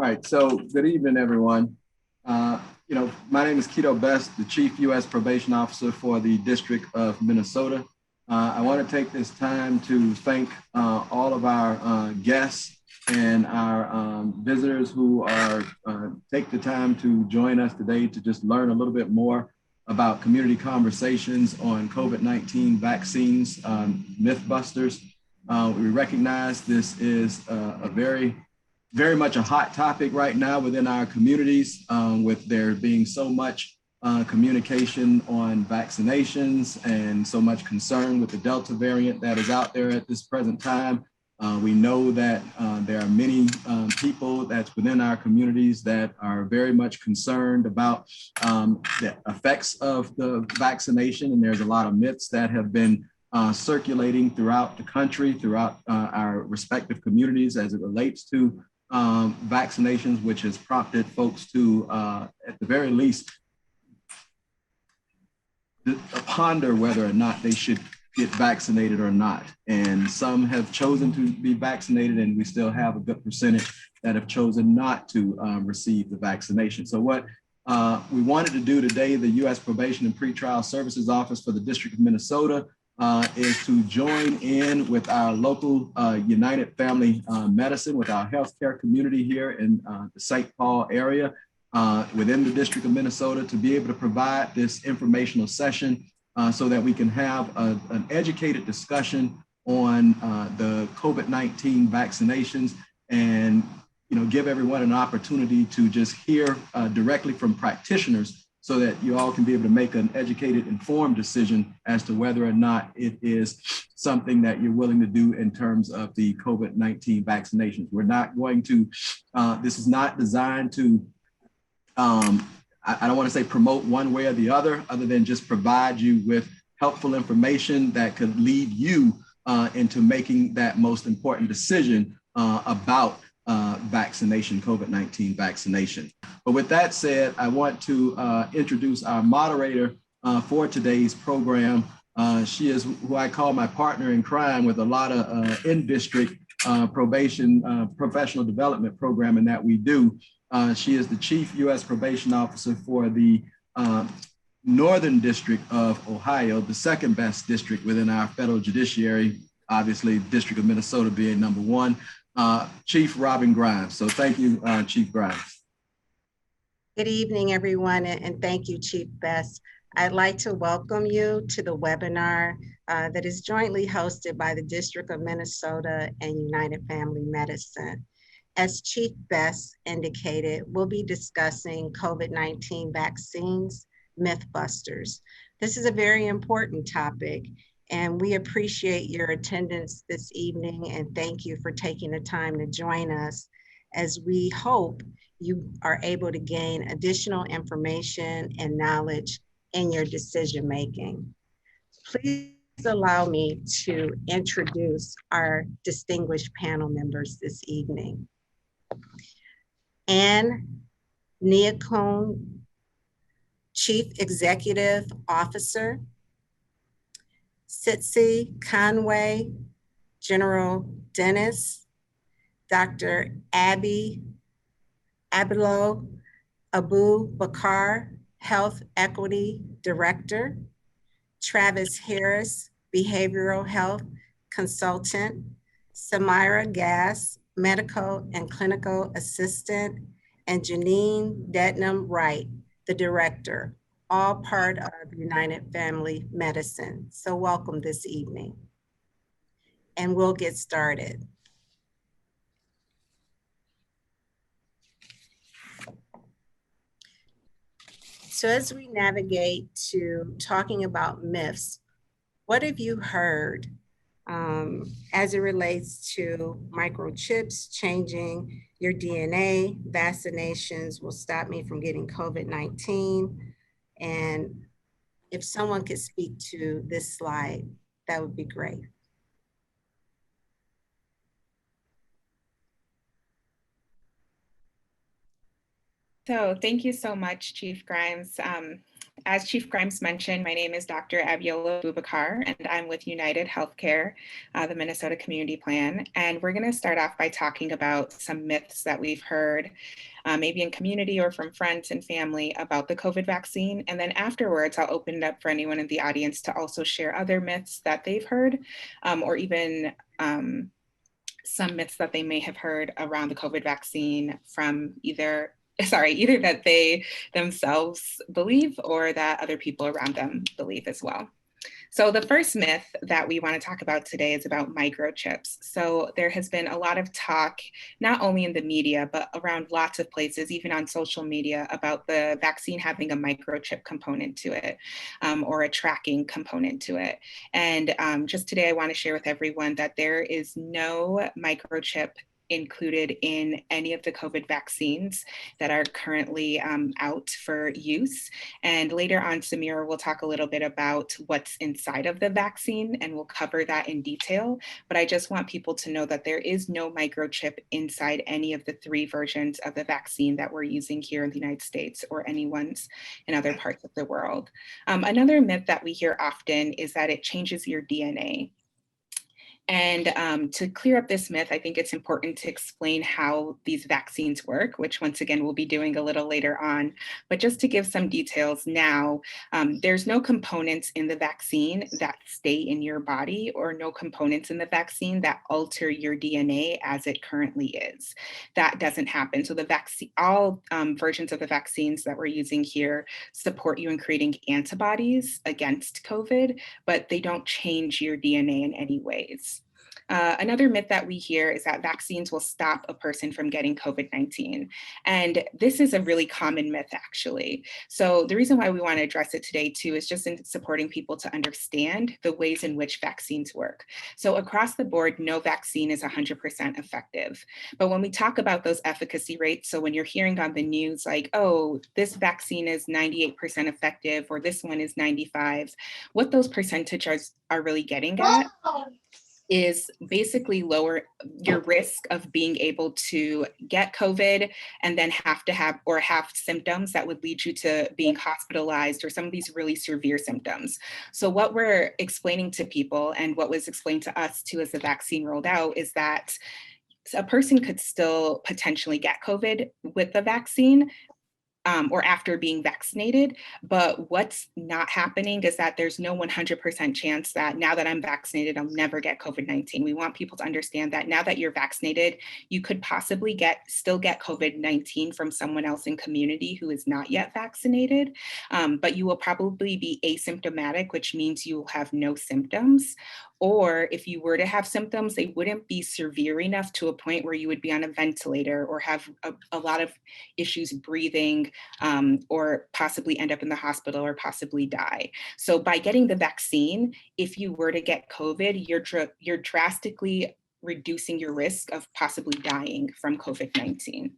All right, so good evening, everyone. My name is Keto Best, the Chief U.S. Probation Officer for the District of Minnesota. I want to take this time to thank all of our guests and our visitors who are take the time to join us today to just learn a little bit more about community conversations on COVID-19 vaccines, Mythbusters. We recognize this is a very much a hot topic right now within our communities, with there being so much communication on vaccinations and so much concern with the Delta variant that is out there at this present time. We know that there are many people that's within our communities that are very much concerned about the effects of the vaccination, and there's a lot of myths that have been circulating throughout the country, throughout our respective communities as it relates to vaccinations, which has prompted folks to, at the very least, ponder whether or not they should get vaccinated or not. And some have chosen to be vaccinated, and we still have a good percentage that have chosen not to receive the vaccination. So what we wanted to do today, the U.S. Probation and Pretrial Services Office for the District of Minnesota, is to join in with our local United Family Medicine, with our healthcare community here in the St. Paul area within the District of Minnesota, to be able to provide this informational session so that we can have an educated discussion on the COVID-19 vaccinations, and give everyone an opportunity to just hear directly from practitioners, so that you all can be able to make an educated, informed decision as to whether or not it is something that you're willing to do in terms of the COVID-19 vaccinations. We're not going to, this is not designed to, I don't want to say promote one way or the other than just provide you with helpful information that could lead you into making that most important decision about vaccination, COVID-19 vaccination. But with that said, I want to introduce our moderator for today's program. She is who I call my partner in crime with a lot of in-district probation professional development programming that we do. She is the Chief U.S. Probation Officer for the Northern District of Ohio, the second best district within our federal judiciary, obviously District of Minnesota being number one. Chief Robin Grimes. So thank you, Chief Grimes. Good evening, everyone, and thank you, Chief Best. I'd like to welcome you to the webinar that is jointly hosted by the District of Minnesota and United Family Medicine. As Chief Best indicated, we'll be discussing COVID-19 vaccines, Mythbusters. This is a very important topic, and we appreciate your attendance this evening, and thank you for taking the time to join us, as we hope you are able to gain additional information and knowledge in your decision making. Please allow me to introduce our distinguished panel members this evening. Anne Neacone, Chief Executive Officer. Sitsi Conway, General Dentist. Dr. Abilo Abu Bakar, Health Equity Director. Travis Harris, Behavioral Health Consultant. Samira Gass, Medical and Clinical Assistant, and Janine Dednam Wright, the Director, all part of United Family Medicine. So welcome this evening. And we'll get started. So as we navigate to talking about myths, what have you heard as it relates to microchips changing your DNA? Vaccinations will stop me from getting COVID-19. And if someone could speak to this slide, that would be great. So thank you so much, Chief Grimes. As Chief Grimes mentioned, my name is Dr. Abiola Bubakar, and I'm with United Healthcare, the Minnesota Community Plan. And we're going to start off by talking about some myths that we've heard, maybe in community or from friends and family about the COVID vaccine. And then afterwards, I'll open it up for anyone in the audience to also share other myths that they've heard, or even some myths that they may have heard around the COVID vaccine from either that they themselves believe or that other people around them believe as well. So the first myth that we want to talk about today is about microchips. So there has been a lot of talk, not only in the media, but around lots of places, even on social media, about the vaccine having a microchip component to it, or a tracking component to it. And just today, I want to share with everyone that there is no microchip included in any of the COVID vaccines that are currently out for use. And later on, Samira will talk a little bit about what's inside of the vaccine, and we'll cover that in detail. But I just want people to know that there is no microchip inside any of the 3 versions of the vaccine that we're using here in the United States or any ones in other parts of the world. Another myth that we hear often is that it changes your DNA. And to clear up this myth, I think it's important to explain how these vaccines work, which once again, we'll be doing a little later on. But just to give some details now, there's no components in the vaccine that stay in your body, or no components in the vaccine that alter your DNA as it currently is. That doesn't happen. So the vaccine, all versions of the vaccines that we're using here support you in creating antibodies against COVID, but they don't change your DNA in any ways. Another myth that we hear is that vaccines will stop a person from getting COVID-19. And this is a really common myth, actually. So the reason why we want to address it today, too, is just in supporting people to understand the ways in which vaccines work. So across the board, no vaccine is 100% effective. But when we talk about those efficacy rates, so when you're hearing on the news, like, oh, this vaccine is 98% effective, or this one is 95, what those percentages are really getting at is basically lower your risk of being able to get COVID and then have symptoms that would lead you to being hospitalized, or some of these really severe symptoms. So what we're explaining to people, and what was explained to us too as the vaccine rolled out, is that a person could still potentially get COVID with the vaccine, or after being vaccinated. But what's not happening is that there's no 100% chance that now that I'm vaccinated, I'll never get COVID-19. We want people to understand that now that you're vaccinated, you could possibly still get COVID-19 from someone else in community who is not yet vaccinated, but you will probably be asymptomatic, which means you will have no symptoms. Or if you were to have symptoms, they wouldn't be severe enough to a point where you would be on a ventilator or have a lot of issues breathing, or possibly end up in the hospital or possibly die. So by getting the vaccine, if you were to get COVID, you're drastically reducing your risk of possibly dying from COVID-19.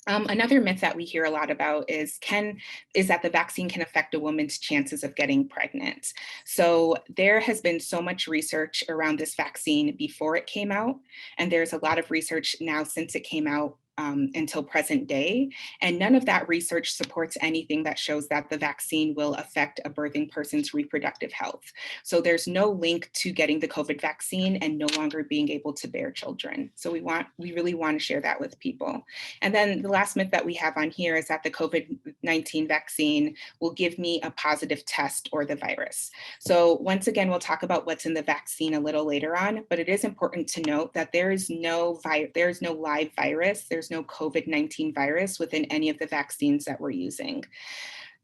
Another myth that we hear a lot about is that the vaccine can affect a woman's chances of getting pregnant. So there has been so much research around this vaccine before it came out, and there's a lot of research now since it came out, until present day. And none of that research supports anything that shows that the vaccine will affect a birthing person's reproductive health. So there's no link to getting the COVID vaccine and no longer being able to bear children. So we really want to share that with people. And then the last myth that we have on here is that the COVID-19 vaccine will give me a positive test or the virus. So once again, we'll talk about what's in the vaccine a little later on, but it is important to note that there is no live virus, there's no COVID-19 virus within any of the vaccines that we're using.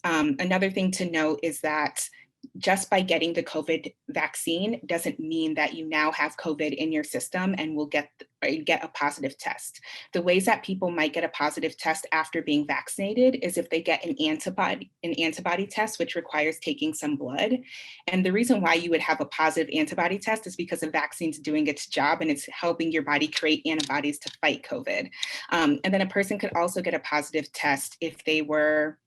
Another thing to note is that just by getting the COVID vaccine doesn't mean that you now have COVID in your system and will get a positive test. The ways that people might get a positive test after being vaccinated is if they get an antibody test, which requires taking some blood. And the reason why you would have a positive antibody test is because the vaccine's doing its job and it's helping your body create antibodies to fight COVID. And then a person could also get a positive test if they were,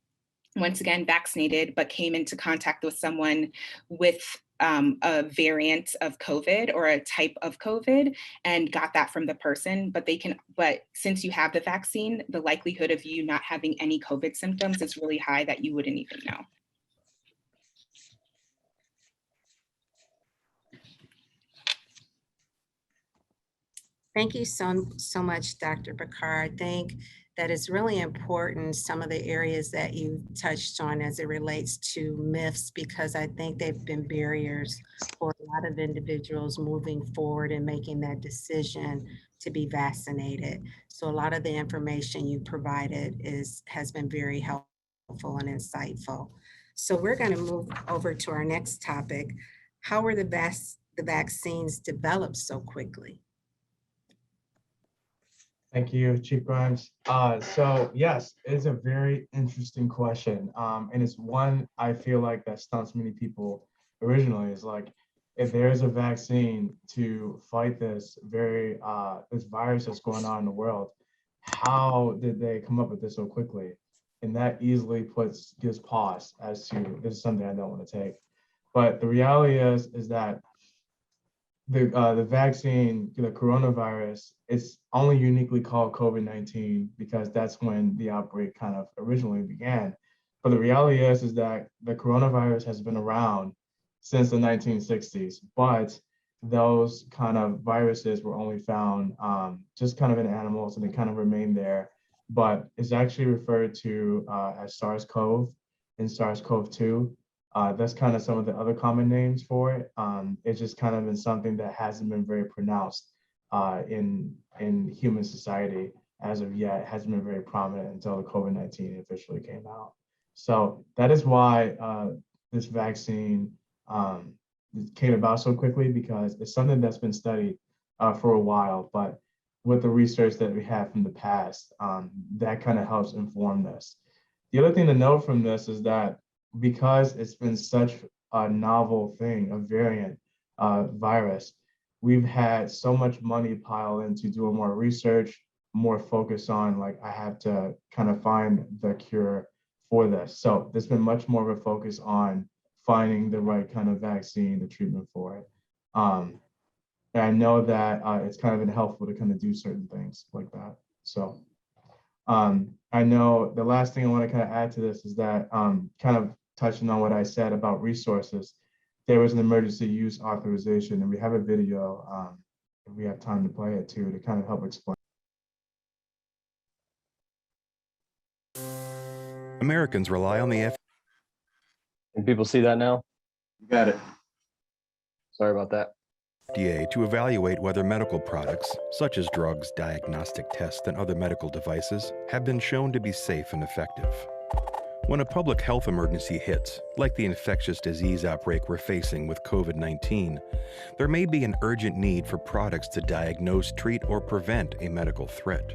once again, vaccinated, but came into contact with someone with a variant of COVID or a type of COVID and got that from the person. But since you have the vaccine, the likelihood of you not having any COVID symptoms is really high that you wouldn't even know. Thank you so much, Dr. Bakar. I think that it's really important, some of the areas that you touched on as it relates to myths, because I think they've been barriers for a lot of individuals moving forward and making that decision to be vaccinated. So a lot of the information you provided has been very helpful and insightful. So we're going to move over to our next topic. How were the vaccines developed so quickly? Thank you, Chief Grimes. So yes, it's a very interesting question. And it's one I feel like that stumps many people originally is like, if there's a vaccine to fight this this virus that's going on in the world, how did they come up with this so quickly? And that easily gives pause as to this is something I don't want to take. But the reality is that the vaccine, the coronavirus, it's only uniquely called COVID-19 because that's when the outbreak kind of originally began. But the reality is that the coronavirus has been around since the 1960s, but those kind of viruses were only found just kind of in animals and they kind of remained there. But it's actually referred to as SARS-CoV and SARS-CoV-2. That's kind of some of the other common names for it. It's just kind of been something that hasn't been very pronounced in human society as of yet. It hasn't been very prominent until the COVID-19 officially came out. So that is why this vaccine came about so quickly, because it's something that's been studied for a while, but with the research that we have from the past, that kind of helps inform this. The other thing to note from this is that because it's been such a novel thing, a variant virus, we've had so much money pile into doing more research, more focus on like, I have to kind of find the cure for this. So there's been much more of a focus on finding the right kind of vaccine, the treatment for it. And I know that it's kind of been helpful to kind of do certain things like that. So I know the last thing I want to kind of add to this is that kind of touching on what I said about resources, there was an emergency use authorization, and we have a video, if we have time to play it too, to kind of help explain. Americans rely on the Can people see that now? You got it. Sorry about that. FDA to evaluate whether medical products, such as drugs, diagnostic tests, and other medical devices, have been shown to be safe and effective. When a public health emergency hits, like the infectious disease outbreak we're facing with COVID-19, there may be an urgent need for products to diagnose, treat, or prevent a medical threat.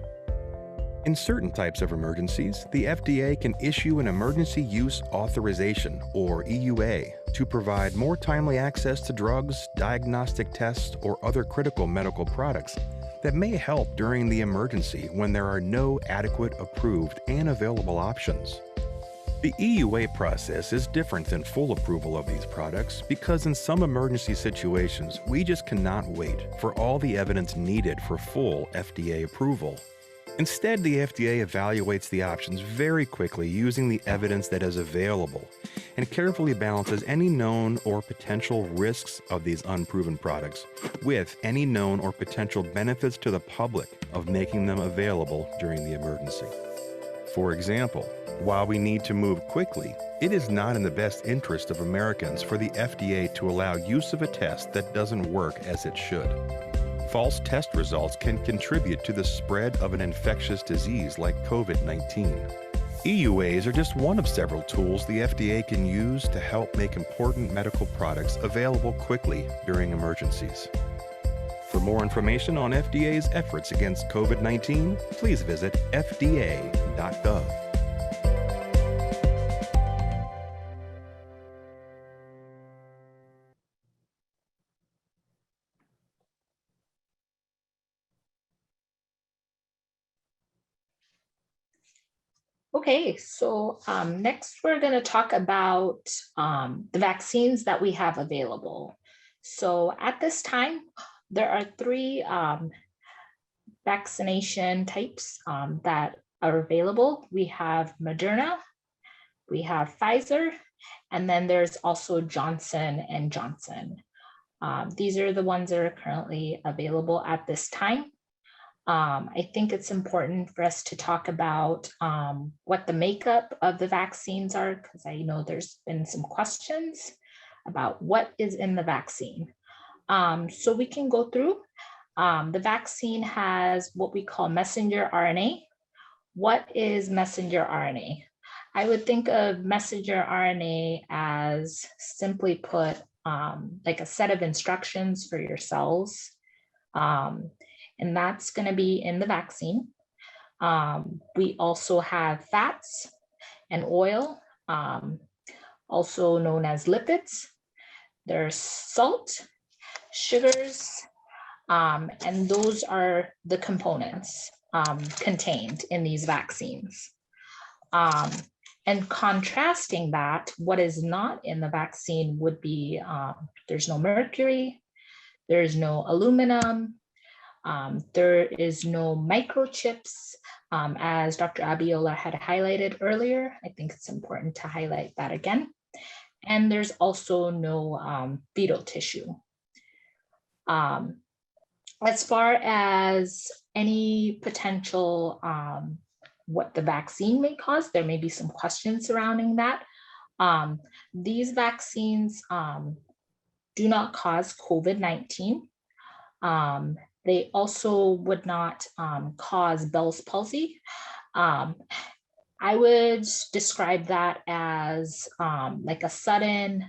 In certain types of emergencies, the FDA can issue an emergency use authorization, or EUA, to provide more timely access to drugs, diagnostic tests, or other critical medical products that may help during the emergency when there are no adequate, approved, and available options. The EUA process is different than full approval of these products because in some emergency situations, we just cannot wait for all the evidence needed for full FDA approval. Instead, the FDA evaluates the options very quickly using the evidence that is available and carefully balances any known or potential risks of these unproven products with any known or potential benefits to the public of making them available during the emergency. For example, while we need to move quickly, it is not in the best interest of Americans for the FDA to allow use of a test that doesn't work as it should. False test results can contribute to the spread of an infectious disease like COVID-19. EUAs are just one of several tools the FDA can use to help make important medical products available quickly during emergencies. For more information on FDA's efforts against COVID-19, please visit fda.gov. Okay, so next we're going to talk about the vaccines that we have available. So at this time, there are three vaccination types that are available. We have Moderna, we have Pfizer, and then there's also Johnson & Johnson. These are the ones that are currently available at this time. I think it's important for us to talk about what the makeup of the vaccines are, because I know there's been some questions about what is in the vaccine. So we can go through. The vaccine has what we call messenger RNA. What is messenger RNA? I would think of messenger RNA as, simply put, like a set of instructions for your cells. And that's going to be in the vaccine. We also have fats and oil, also known as lipids. There's salt, sugars, and those are the components contained in these vaccines. And contrasting that, what is not in the vaccine would be there's no mercury, there's no aluminum, there is no microchips, as Dr. Abiola had highlighted earlier. I think it's important to highlight that again. And there's also no fetal tissue. As far as any potential what the vaccine may cause, there may be some questions surrounding that. These vaccines do not cause COVID-19. They also would not cause Bell's palsy. I would describe that as like a sudden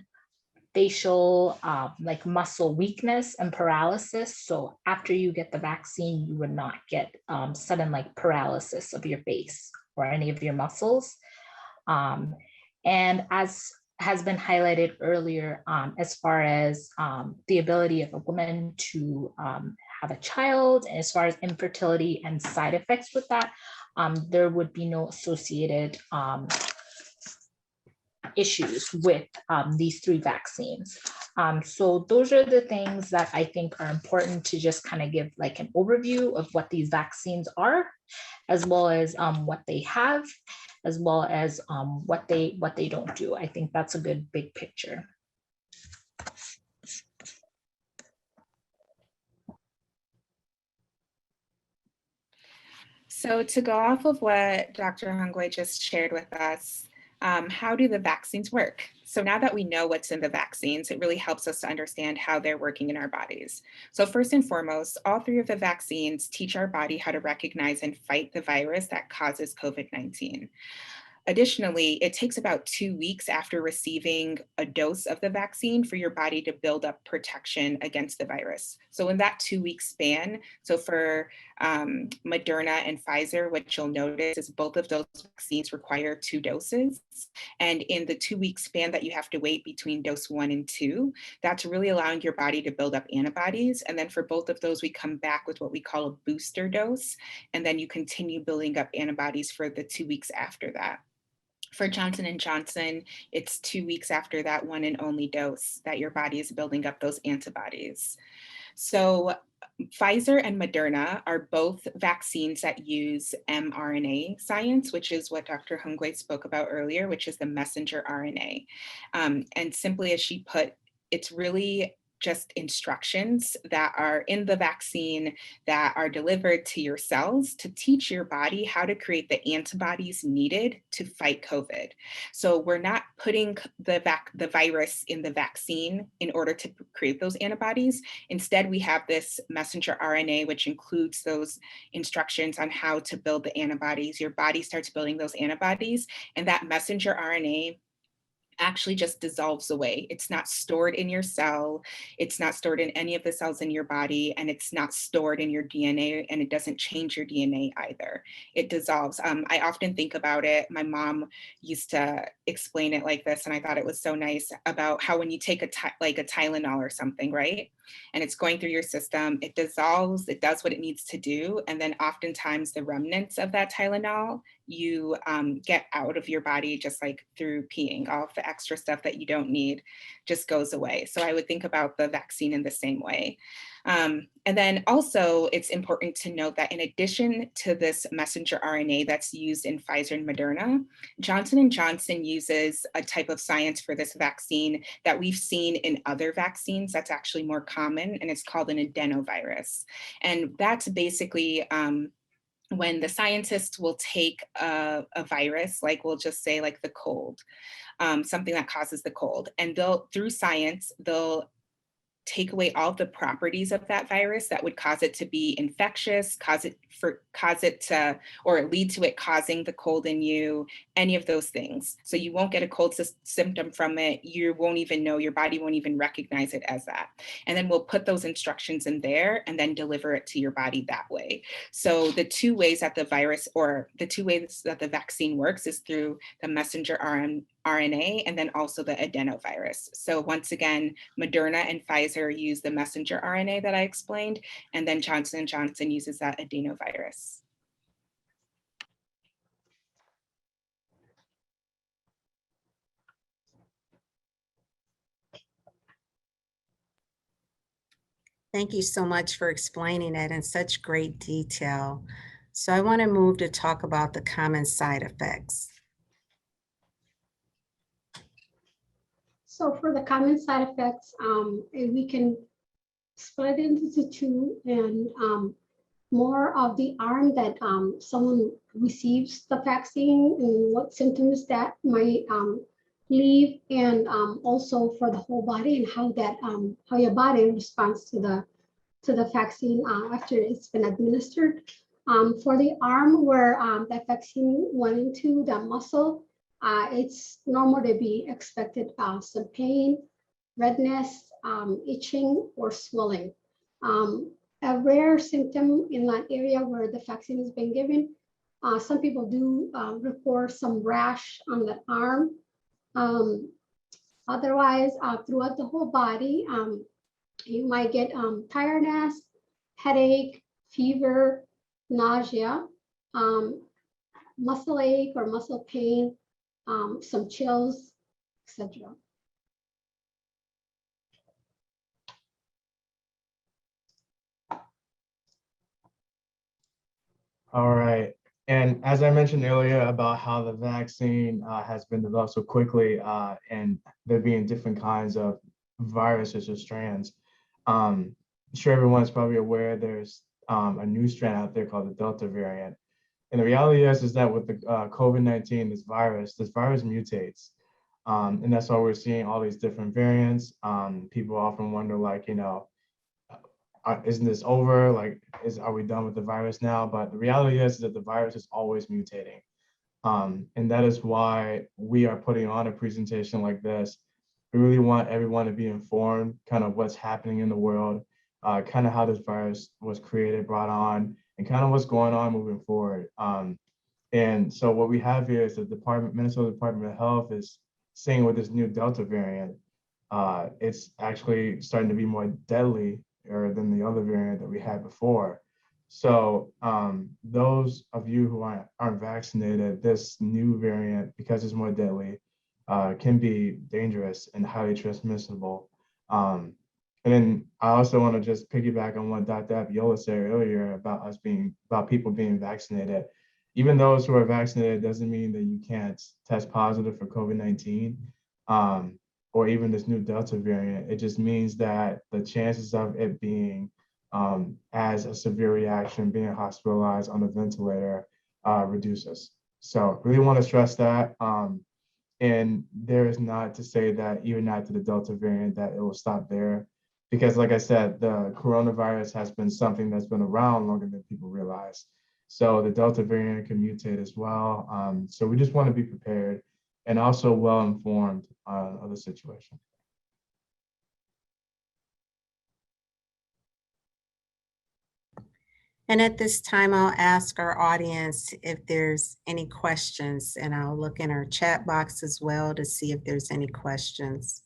facial like muscle weakness and paralysis. So after you get the vaccine, you would not get sudden like paralysis of your face or any of your muscles. And as has been highlighted earlier, as far as the ability of a woman to have a child, and as far as infertility and side effects with that, there would be no associated issues with these 3 vaccines. So those are the things that I think are important to just kind of give like an overview of what these vaccines are, as well as what they have, as well as what they don't do. I think that's a good big picture. So to go off of what Dr. Hongwei just shared with us, how do the vaccines work? So now that we know what's in the vaccines, it really helps us to understand how they're working in our bodies. So first and foremost, all 3 of the vaccines teach our body how to recognize and fight the virus that causes COVID-19. Additionally, it takes about 2 weeks after receiving a dose of the vaccine for your body to build up protection against the virus. So in that 2-week span, so for Moderna and Pfizer, what you'll notice is both of those vaccines require 2 doses. And in the 2-week span that you have to wait between dose 1 and 2, that's really allowing your body to build up antibodies. And then for both of those, we come back with what we call a booster dose. And then you continue building up antibodies for the 2 weeks after that. For Johnson & Johnson, it's 2 weeks after that one and only dose that your body is building up those antibodies. So Pfizer and Moderna are both vaccines that use mRNA science, which is what Dr. Hongwei spoke about earlier, which is the messenger RNA. And simply as she put, it's really just instructions that are in the vaccine that are delivered to your cells to teach your body how to create the antibodies needed to fight COVID. So we're not putting the virus in the vaccine in order to create those antibodies. Instead, we have this messenger RNA, which includes those instructions on how to build the antibodies. Your body starts building those antibodies, and that messenger RNA actually just dissolves away. It's not stored in your cell. It's not stored in any of the cells in your body, and it's not stored in your DNA, and it doesn't change your DNA either. It dissolves. I often think about it. My mom used to explain it like this, and I thought it was so nice about how when you take like a Tylenol or something, right? And it's going through your system, it dissolves, it does what it needs to do. And then oftentimes the remnants of that Tylenol, you get out of your body just like through peeing. All of the extra stuff that you don't need just goes away. So I would think about the vaccine in the same way. And then also it's important to note that in addition to this messenger RNA that's used in Pfizer and Moderna, Johnson & Johnson uses a type of science for this vaccine that we've seen in other vaccines that's actually more common, and it's called an adenovirus. And that's basically when the scientists will take a virus, like we'll just say like the cold, something that causes the cold, and through science, they'll take away all of the properties of that virus that would cause it to be infectious, or lead to it causing the cold in you, any of those things. So you won't get a cold symptom from it. You won't even know, your body won't even recognize it as that. And then we'll put those instructions in there and then deliver it to your body that way. So the two ways that the vaccine works is through the messenger RNA and then also the adenovirus. So once again, Moderna and Pfizer use the messenger RNA that I explained, and then Johnson & Johnson uses that adenovirus. Thank you so much for explaining it in such great detail. So I want to move to talk about the common side effects. So for the common side effects, we can split it into two, and more of the arm that someone receives the vaccine and what symptoms that might leave, and also for the whole body and how your body responds to the vaccine after it's been administered. For the arm where that vaccine went into the muscle, it's normal to be expected some pain, redness, itching, or swelling. A rare symptom in that area where the vaccine has been given, some people do report some rash on the arm. Otherwise, throughout the whole body, you might get tiredness, headache, fever, nausea, muscle ache or muscle pain, some chills, etc. All right. And as I mentioned earlier about how the vaccine has been developed so quickly, and there being different kinds of viruses or strands, I'm sure everyone's probably aware there's a new strand out there called the Delta variant. And the reality is that with the COVID-19, this virus mutates. And that's why we're seeing all these different variants. People often wonder, like, isn't this over? Like, are we done with the virus now? But the reality is that the virus is always mutating. And that is why we are putting on a presentation like this. We really want everyone to be informed, kind of what's happening in the world, kind of how this virus was created, brought on, and kind of what's going on moving forward. And so what we have here is the Minnesota Department of Health is saying with this new Delta variant, it's actually starting to be more deadly than the other variant that we had before. So those of you who aren't vaccinated, this new variant, because it's more deadly, can be dangerous and highly transmissible. And then I also want to just piggyback on what Dr. Abiola said earlier about people being vaccinated. Even those who are vaccinated doesn't mean that you can't test positive for COVID-19. Or even this new Delta variant. It just means that the chances of it being as a severe reaction, being hospitalized on a ventilator, reduces. So really want to stress that. And there is not to say that even after the Delta variant that it will stop there. Because like I said, the coronavirus has been something that's been around longer than people realize. So the Delta variant can mutate as well. So we just want to be prepared and also well-informed of the situation. And at this time, I'll ask our audience if there's any questions, and I'll look in our chat box as well to see if there's any questions.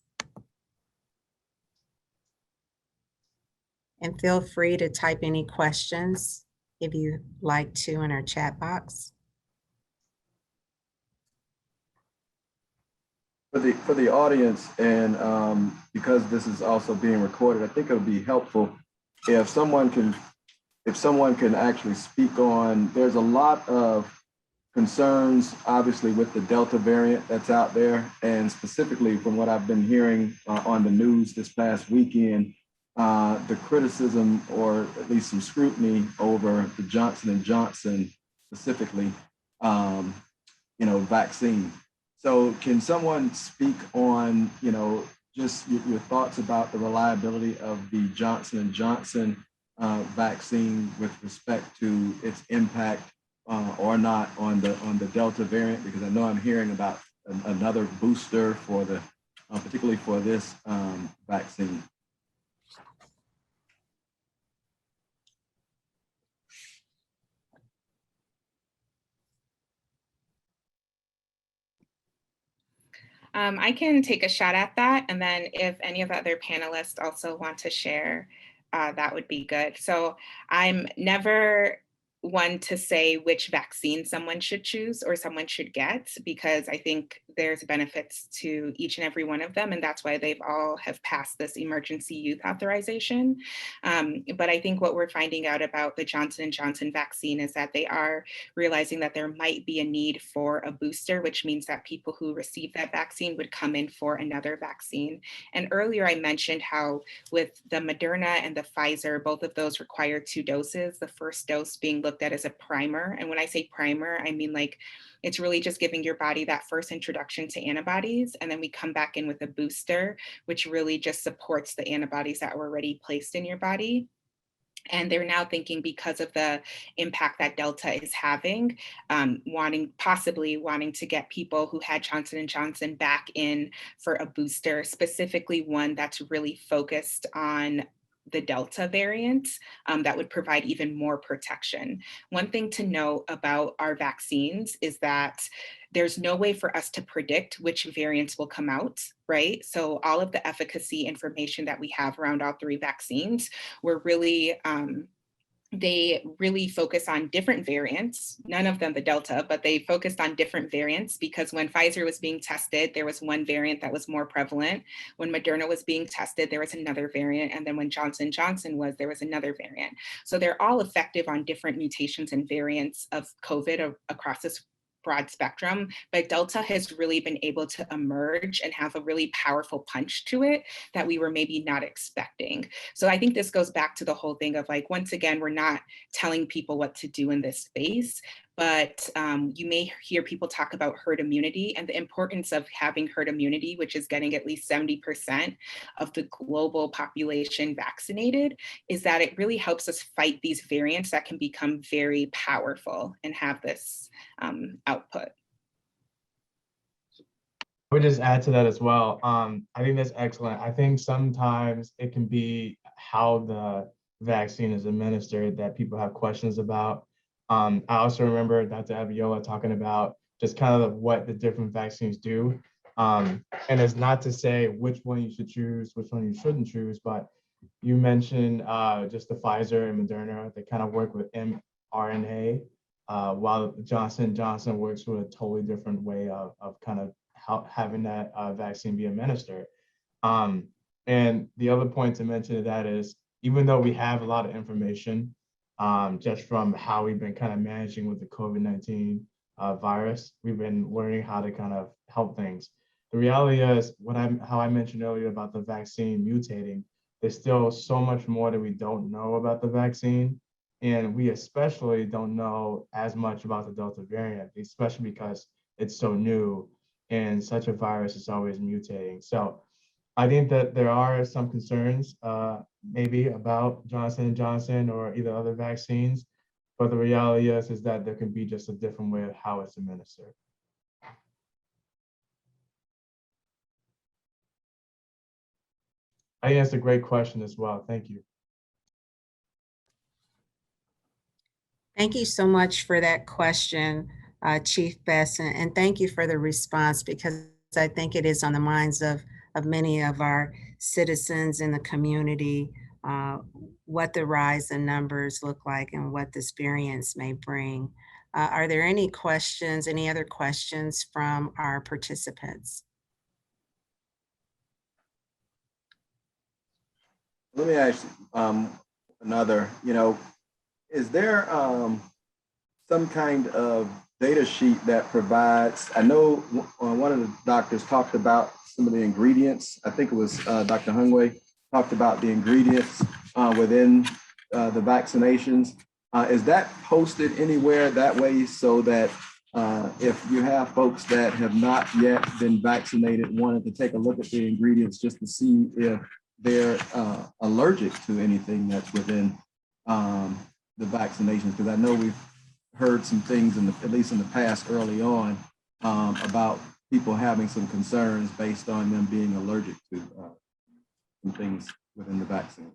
And feel free to type any questions if you like to in our chat box. For the audience, and because this is also being recorded, I think it would be helpful if someone can actually speak on, there's a lot of concerns, obviously, with the Delta variant that's out there. And specifically from what I've been hearing on the news this past weekend, the criticism, or at least some scrutiny, over the Johnson & Johnson specifically, vaccine. So can someone speak on, just your thoughts about the reliability of the Johnson & Johnson vaccine with respect to its impact or not on the Delta variant? Because I know I'm hearing about another booster for the, particularly for this vaccine. I can take a shot at that. And then if any of the other panelists also want to share, that would be good. So I'm never one to say which vaccine someone should choose or someone should get, because I think there's benefits to each and every one of them. And that's why they've all have passed this emergency youth authorization. But I think what we're finding out about the Johnson & Johnson vaccine is that they are realizing that there might be a need for a booster, which means that people who receive that vaccine would come in for another vaccine. And earlier I mentioned how with the Moderna and the Pfizer, both of those require 2 doses, the first dose being looked at as a primer. And when I say primer, I mean like it's really just giving your body that first introduction to antibodies. And then we come back in with a booster, which really just supports the antibodies that were already placed in your body. And they're now thinking, because of the impact that Delta is having, possibly wanting to get people who had Johnson & Johnson back in for a booster, specifically one that's really focused on the Delta variant, that would provide even more protection. One thing to note about our vaccines is that there's no way for us to predict which variants will come out, right? So all of the efficacy information that we have around all 3 vaccines, we're really, they really focus on different variants, none of them the Delta, but they focused on different variants, because when Pfizer was being tested, there was one variant that was more prevalent. When Moderna was being tested, there was another variant. And then when Johnson & Johnson was, there was another variant. So they're all effective on different mutations and variants of COVID across this broad spectrum, but Delta has really been able to emerge and have a really powerful punch to it that we were maybe not expecting. So I think this goes back to the whole thing of like, once again, we're not telling people what to do in this space, but you may hear people talk about herd immunity and the importance of having herd immunity, which is getting at least 70% of the global population vaccinated, is that it really helps us fight these variants that can become very powerful and have this output. I would just add to that as well. I think that's excellent. I think sometimes it can be how the vaccine is administered that people have questions about. I also remember Dr. Abiola talking about just kind of what the different vaccines do. And it's not to say which one you should choose, which one you shouldn't choose, but you mentioned just the Pfizer and Moderna, they kind of work with mRNA, while Johnson & Johnson works with a totally different way of kind of having that vaccine be administered. And the other point to mention to that is, even though we have a lot of information, just from how we've been kind of managing with the COVID-19 virus, we've been learning how to kind of help things. The reality is, how I mentioned earlier about the vaccine mutating, there's still so much more that we don't know about the vaccine. And we especially don't know as much about the Delta variant, especially because it's so new and such a virus is always mutating. So I think that there are some concerns maybe about Johnson & Johnson or either other vaccines, but the reality is that there can be just a different way of how it's administered. I think that's a great question as well. Thank you. Thank you so much for that question, Chief Best, and thank you for the response, because I think it is on the minds of many of our citizens in the community, what the rise in numbers look like and what this variance may bring. Are there any questions, any other questions from our participants? Let me ask you, another, is there some kind of data sheet that provides, I know one of the doctors talked about some of the ingredients. I think it was Dr. Hungway talked about the ingredients within the vaccinations. Is that posted anywhere that way so that if you have folks that have not yet been vaccinated, wanted to take a look at the ingredients just to see if they're allergic to anything that's within the vaccinations? Because I know we've heard some things at least in the past early on about people having some concerns based on them being allergic to some things within the vaccine.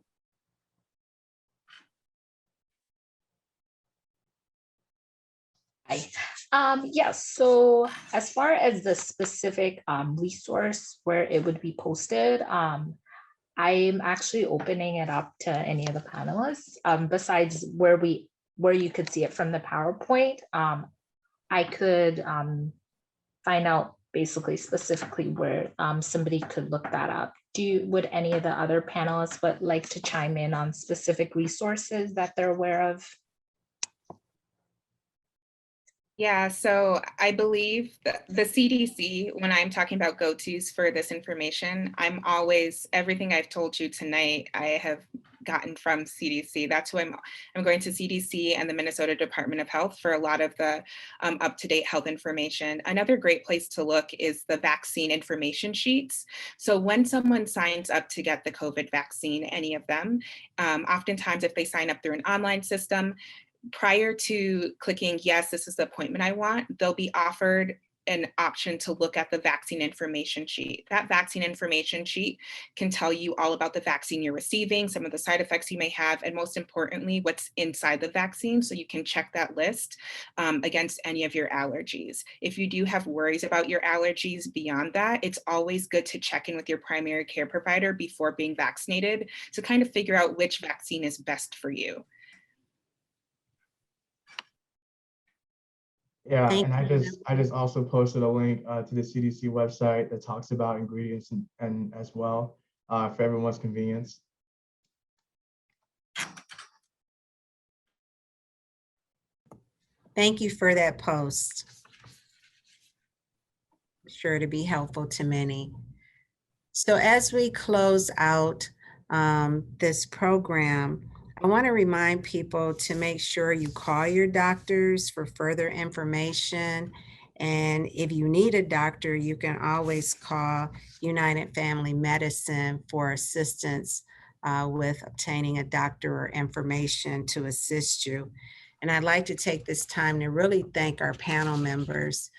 Yes, so as far as the specific resource where it would be posted, I'm actually opening it up to any of the panelists. Besides where you could see it from the PowerPoint, I could find out basically specifically where somebody could look that up. Would any of the other panelists would like to chime in on specific resources that they're aware of? Yeah, so I believe the CDC, when I'm talking about go-tos for this information, everything I've told you tonight, I have gotten from CDC. That's who I'm going to CDC and the Minnesota Department of Health for a lot of the up-to-date health information. Another great place to look is the vaccine information sheets. So when someone signs up to get the COVID vaccine, any of them, oftentimes if they sign up through an online system, prior to clicking, yes, this is the appointment I want, they'll be offered an option to look at the vaccine information sheet. That vaccine information sheet can tell you all about the vaccine you're receiving, some of the side effects you may have, and most importantly, what's inside the vaccine. So you can check that list against any of your allergies. If you do have worries about your allergies beyond that, it's always good to check in with your primary care provider before being vaccinated to kind of figure out which vaccine is best for you. Yeah, Thank and you. I just also posted a link to the CDC website that talks about ingredients and as well for everyone's convenience. Thank you for that post. Sure to be helpful to many. So as we close out this program, I want to remind people to make sure you call your doctors for further information. And if you need a doctor, you can always call United Family Medicine for assistance with obtaining a doctor or information to assist you. And I'd like to take this time to really thank our panel members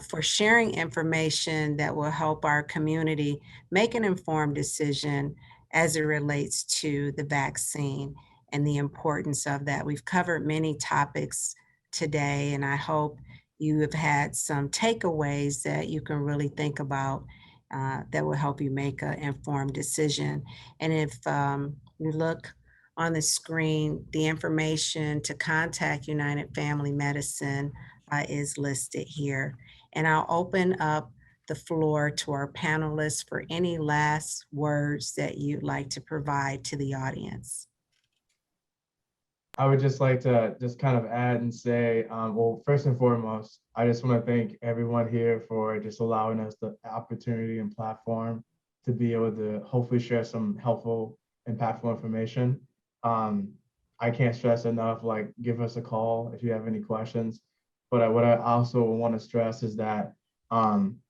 for sharing information that will help our community make an informed decision as it relates to the vaccine and the importance of that. We've covered many topics today, and I hope you have had some takeaways that you can really think about that will help you make an informed decision. And if you look on the screen, the information to contact United Family Medicine is listed here. And I'll open up the floor to our panelists for any last words that you'd like to provide to the audience. I would just like to just kind of add and say, well, first and foremost, I just want to thank everyone here for just allowing us the opportunity and platform to be able to hopefully share some helpful, impactful information. I can't stress enough, like, give us a call if you have any questions. But what I also want to stress is that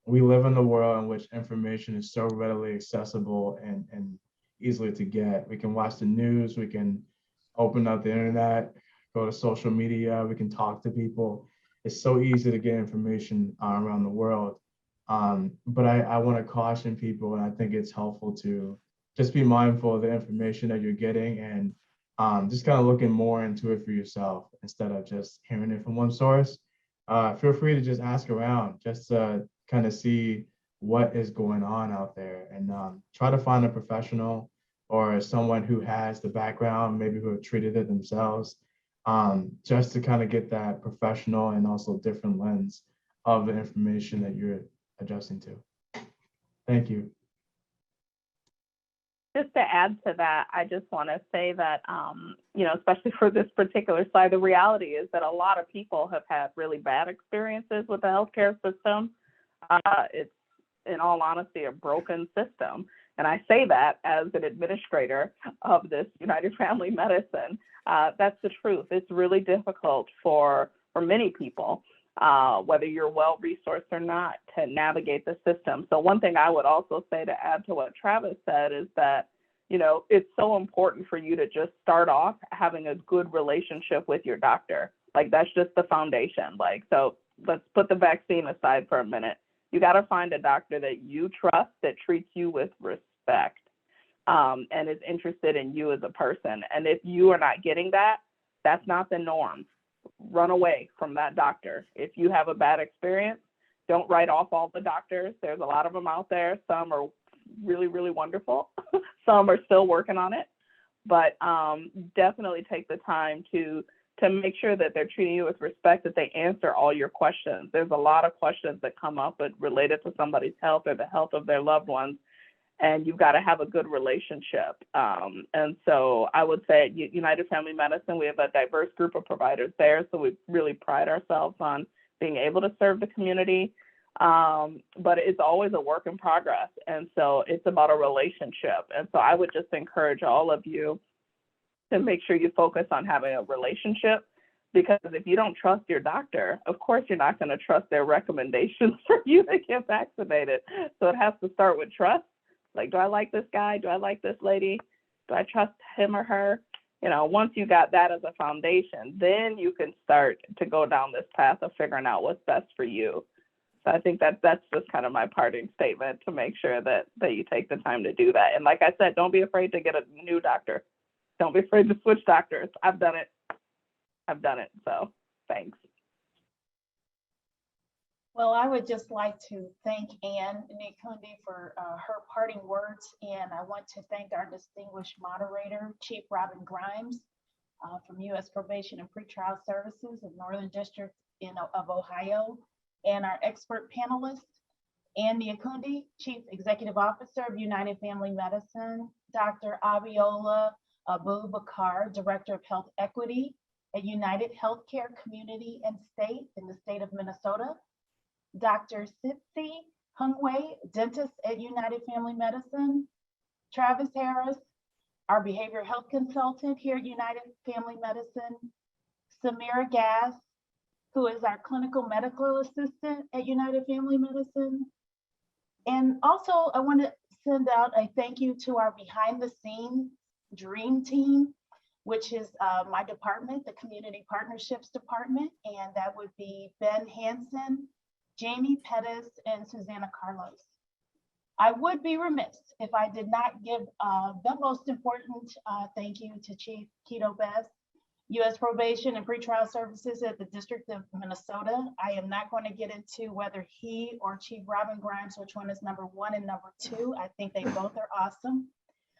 we live in a world in which information is so readily accessible and easily to get. We can watch the news, we can open up the internet, go to social media, we can talk to people. It's so easy to get information around the world. But I want to caution people, and I think it's helpful to just be mindful of the information that you're getting and just kind of looking more into it for yourself instead of just hearing it from one source. Feel free to just ask around, just to kind of see what is going on out there, and try to find a professional or someone who has the background, maybe who have treated it themselves, just to kind of get that professional and also different lens of the information that you're adjusting to. Thank you. Just to add to that, I just want to say that, especially for this particular slide, the reality is that a lot of people have had really bad experiences with the healthcare system. It's, in all honesty, a broken system. And I say that as an administrator of this United Family Medicine. That's the truth. It's really difficult for many people, whether you're well-resourced or not, to navigate the system. So one thing I would also say, to add to what Travis said, is that, it's so important for you to just start off having a good relationship with your doctor. Like, that's just the foundation. Like, so let's put the vaccine aside for a minute. You got to find a doctor that you trust, that treats you with respect, and is interested in you as a person. And if you are not getting that, that's not the norm. Run away from that doctor. If you have a bad experience, don't write off all the doctors. There's a lot of them out there. Some are really, really wonderful. Some are still working on it. But definitely take the time to make sure that they're treating you with respect, that they answer all your questions. There's a lot of questions that come up related to somebody's health or the health of their loved ones, and you've got to have a good relationship. And so I would say at United Family Medicine, we have a diverse group of providers there, so we really pride ourselves on being able to serve the community. But it's always a work in progress, and so it's about a relationship. And so I would just encourage all of you to make sure you focus on having a relationship, because if you don't trust your doctor, of course you're not going to trust their recommendations for you to get vaccinated. So it has to start with trust. Like, do I like this guy? Do I like this lady? Do I trust him or her? Once you got that as a foundation, then you can start to go down this path of figuring out what's best for you. So I think that's just kind of my parting statement, to make sure that you take the time to do that. And like I said, don't be afraid to get a new doctor. Don't be afraid to switch doctors. I've done it. So thanks. Well, I would just like to thank Ann Nikundi for her parting words, and I want to thank our distinguished moderator, Chief Robin Grimes, from U.S. Probation and Pretrial Services of Northern District of Ohio, and our expert panelist, Ann Nikundi, Chief Executive Officer of United Family Medicine, Dr. Abiola Abubakar, Director of Health Equity at United Healthcare Community and State in the state of Minnesota, Dr. Sitsi Hungwei, dentist at United Family Medicine, Travis Harris, our behavioral health consultant here at United Family Medicine, Samira Gass, who is our clinical medical assistant at United Family Medicine. And also I want to send out a thank you to our behind the scenes dream team, which is my department, the Community Partnerships Department, and that would be Ben Hansen, Jamie Pettis, and Susanna Carlos. I would be remiss if I did not give the most important thank you to Chief Keto Best, U.S. Probation and Pretrial Services at the District of Minnesota. I am not going to get into whether he or Chief Robin Grimes, which one is number one and number two. I think they both are awesome.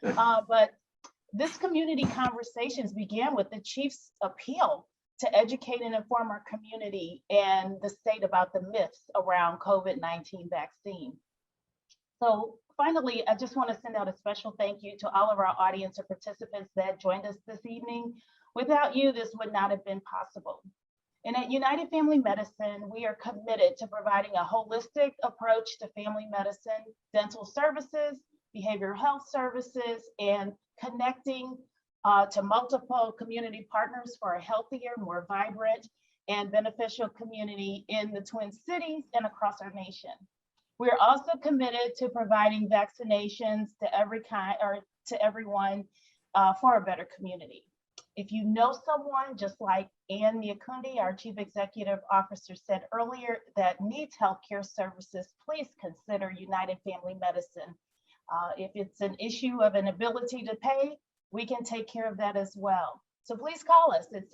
But this community conversations began with the Chief's appeal to educate and inform our community and the state about the myths around COVID-19 vaccine. So finally, I just want to send out a special thank you to all of our audience and participants that joined us this evening. Without you, this would not have been possible. And at United Family Medicine, we are committed to providing a holistic approach to family medicine, dental services, behavioral health services, and connecting to multiple community partners for a healthier, more vibrant, and beneficial community in the Twin Cities and across our nation. We're also committed to providing vaccinations to every kind or to everyone for a better community. If you know someone, just like Ann Nikundi, our Chief Executive Officer, said earlier, that needs healthcare services, please consider United Family Medicine. If it's an issue of an ability to pay, we can take care of that as well. So please call us at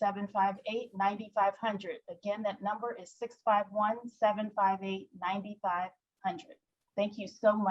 651-758-9500. Again, that number is 651-758-9500. Thank you so much.